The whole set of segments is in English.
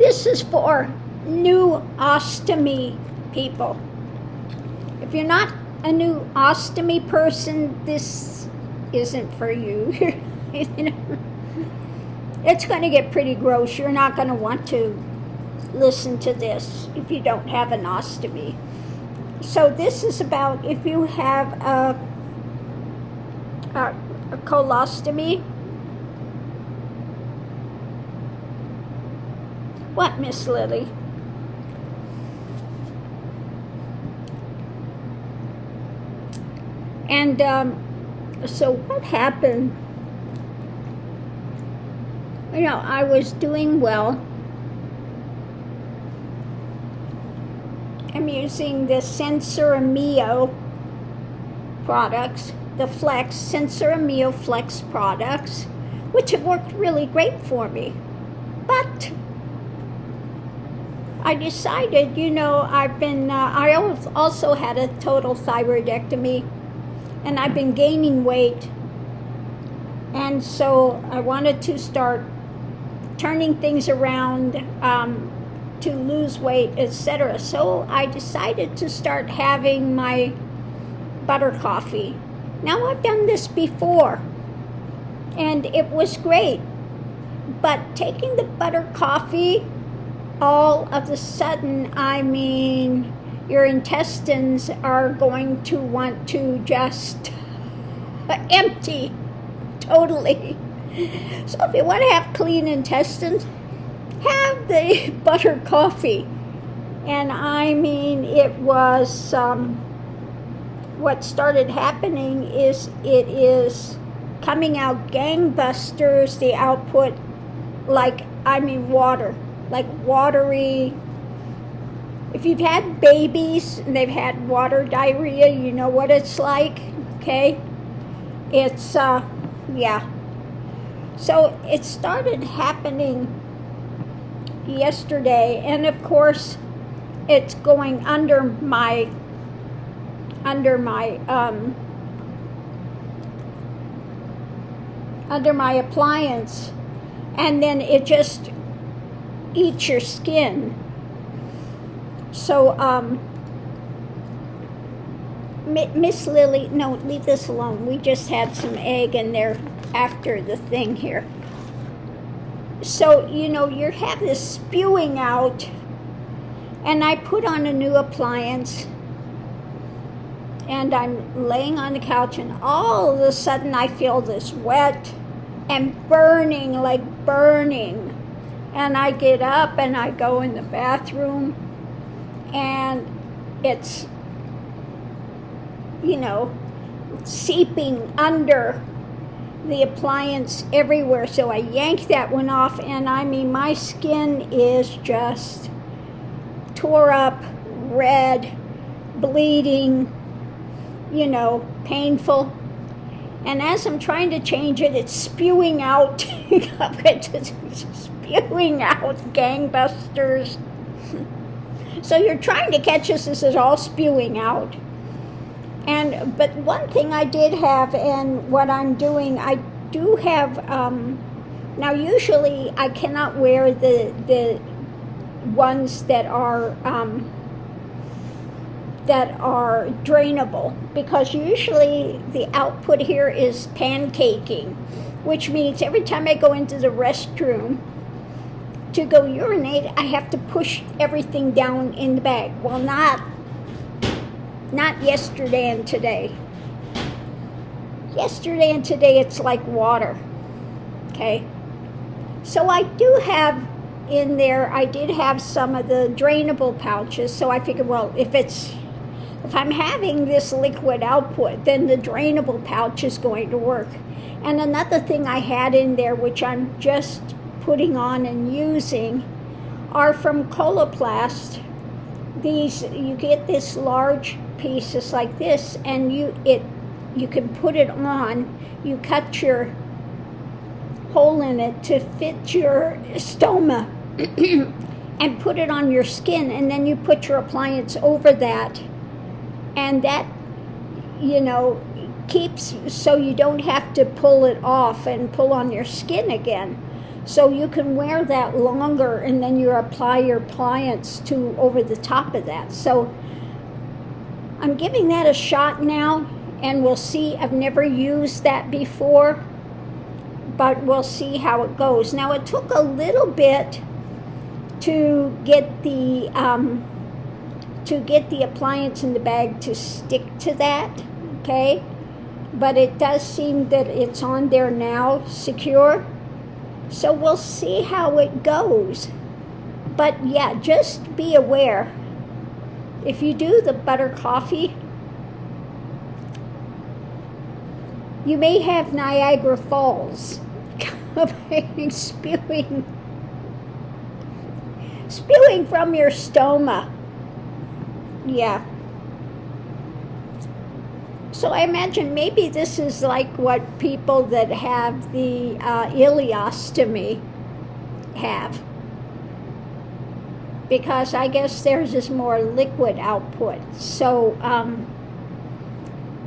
This is for new ostomy people. If you're not a new ostomy person, this isn't for you. You know, it's going to get pretty gross. You're not going to want to listen to this if you don't have an ostomy. So this is about if you have a colostomy. What, Miss Lily? And so what happened? You know, I was doing well. I'm using the Sensoramio products, the Flex, Sensoramio Flex products, which have worked really great for me. But I decided, you know, I also had a total thyroidectomy, and I've been gaining weight. And so I wanted to start turning things around to lose weight, etc. So I decided to start having my butter coffee. Now, I've done this before, and it was great. But taking the butter coffee, all of a sudden, I mean, your intestines are going to want to just empty totally. So if you want to have clean intestines, have the butter coffee. And I mean, it was, what started happening is it is coming out gangbusters, the output, like, I mean, water, like watery. If you've had babies and they've had water diarrhea, you know what it's like, okay? It's, yeah. So it started happening yesterday, and of course, it's going under my appliance, and then it just eats your skin. So, Miss Lily, no, leave this alone. We just had some egg in there after the thing here. So, you know, you have this spewing out, and I put on a new appliance, and I'm laying on the couch, and all of a sudden I feel this wet and burning, like burning. And I get up and I go in the bathroom, and it's, you know, seeping under the appliance everywhere. So I yanked that one off, and I mean, my skin is just tore up, red, bleeding, you know, painful. And as I'm trying to change it, it's spewing out, it's spewing out gangbusters. So you're trying to catch this is all spewing out. But one thing I did have, and what I'm doing, I do have, now usually I cannot wear the ones that are drainable, because usually the output here is pancaking, which means every time I go into the restroom to go urinate, I have to push everything down in the bag. Well, not yesterday and today. Yesterday and today, it's like water, okay? So I do have in there, I did have some of the drainable pouches, so I figured, well, if I'm having this liquid output, then the drainable pouch is going to work. And another thing I had in there, which I'm just putting on and using, are from Coloplast. These, you get this large piece just like this, and you can put it on. You cut your hole in it to fit your stoma and put it on your skin, and then you put your appliance over that, and that, you know, keeps so you don't have to pull it off and pull on your skin again. So you can wear that longer, and then you apply your appliance to over the top of that. So I'm giving that a shot now, and we'll see. I've never used that before, but we'll see how it goes. Now, it took a little bit to get the appliance in the bag to stick to that, okay? But it does seem that it's on there now, secure. So we'll see how it goes. But yeah, just be aware. If you do the butter coffee, you may have Niagara Falls spewing from your stoma. Yeah. So I imagine maybe this is like what people that have the ileostomy have. Because I guess theirs is more liquid output. So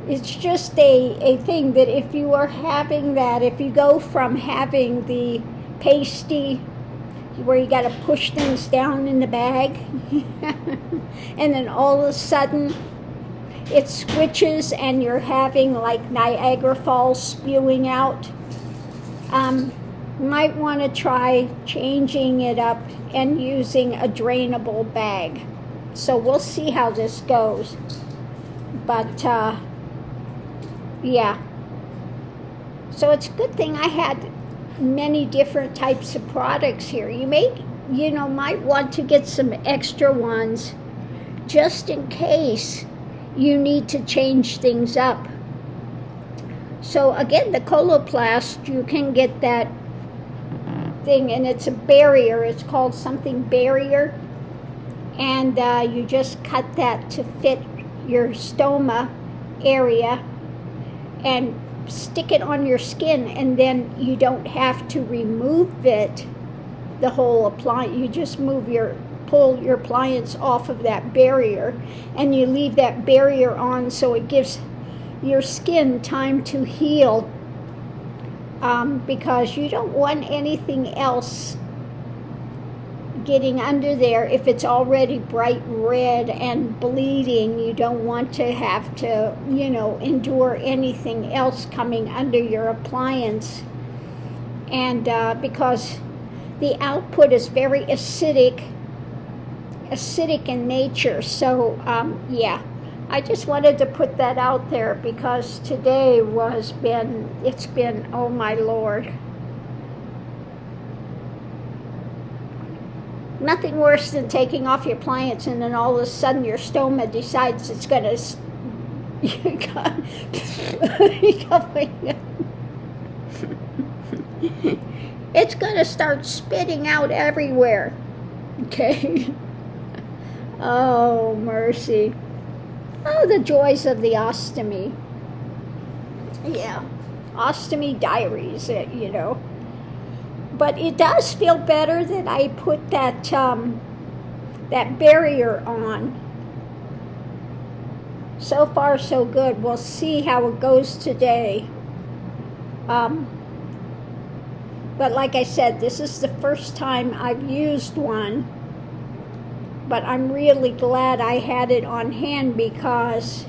it's just a thing that if you are having that, if you go from having the pasty where you got to push things down in the bag and then all of a sudden it switches and you're having like Niagara Falls spewing out, might want to try changing it up and using a drainable bag. So we'll see how this goes. But yeah. So it's a good thing I had many different types of products here. You might want to get some extra ones just in case you need to change things up. So again, the Coloplast, you can get that thing, and it's a barrier. It's called something barrier, and you just cut that to fit your stoma area and stick it on your skin, and then you don't have to remove it, the whole appliance. You just pull your appliance off of that barrier, and you leave that barrier on so it gives your skin time to heal, because you don't want anything else getting under there. If it's already bright red and bleeding, you don't want to have to, endure anything else coming under your appliance. And because the output is very acidic in nature. So yeah, I just wanted to put that out there because today it's been, oh my Lord. Nothing worse than taking off your appliance and then all of a sudden your stoma decides it's going to it's going to start spitting out everywhere. Okay. Oh, mercy. Oh, the joys of the ostomy. Yeah. Ostomy diaries, But it does feel better that I put that that barrier on. So far, so good. We'll see how it goes today. But like I said, this is the first time I've used one. But I'm really glad I had it on hand because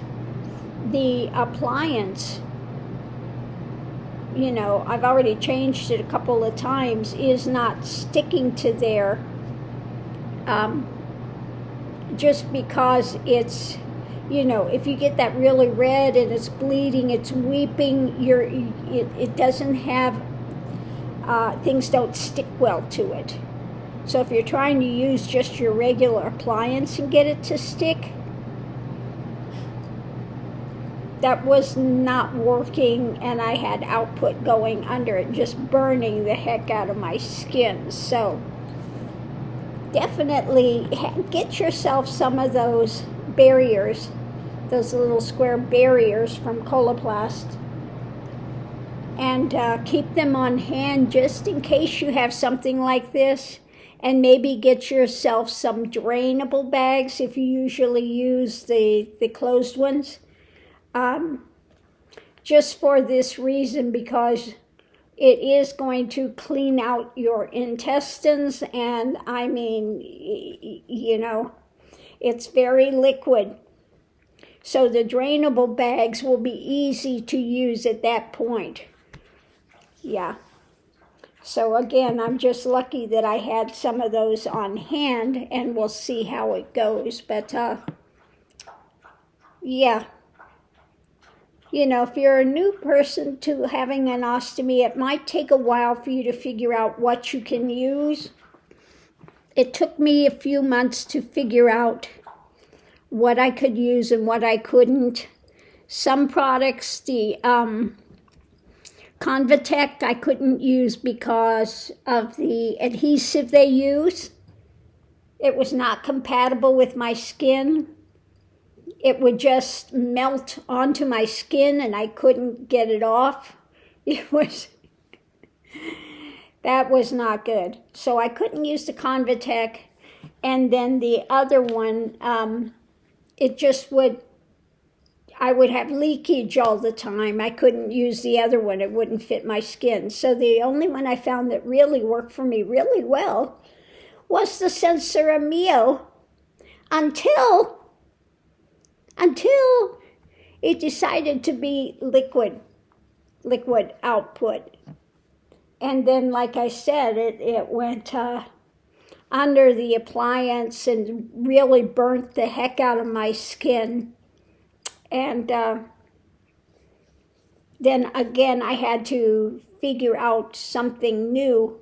the appliance, I've already changed it a couple of times, is not sticking to there, just because it's, if you get that really red and it's bleeding, it's weeping, it doesn't have, things don't stick well to it. So if you're trying to use just your regular appliance and get it to stick, that was not working, and I had output going under it, just burning the heck out of my skin. So definitely get yourself some of those barriers, those little square barriers from Coloplast, and keep them on hand just in case you have something like this. And maybe get yourself some drainable bags if you usually use the closed ones. Just for this reason, because it is going to clean out your intestines, and I mean, you know, it's very liquid. So the drainable bags will be easy to use at that point. Yeah. So again, I'm just lucky that I had some of those on hand, and we'll see how it goes. But yeah. You know, if you're a new person to having an ostomy, it might take a while for you to figure out what you can use. It took me a few months to figure out what I could use and what I couldn't. Some products, the Convatec, I couldn't use because of the adhesive they use. It was not compatible with my skin. It would just melt onto my skin and I couldn't get it off. That was not good. So I couldn't use the Convatec. And then the other one, I would have leakage all the time. I couldn't use the other one. It wouldn't fit my skin. So the only one I found that really worked for me really well was the Sensora Mio until it decided to be liquid output. And then, like I said, it went under the appliance and really burnt the heck out of my skin. And then again, I had to figure out something new.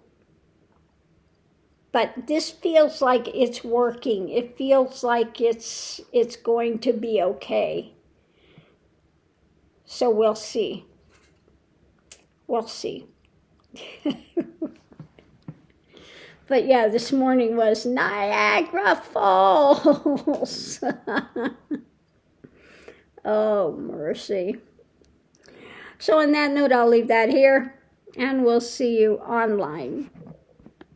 But this feels like it's working. It feels like it's going to be okay. So we'll see. We'll see. But yeah, this morning was Niagara Falls. Oh, mercy. So on that note, I'll leave that here, and we'll see you online.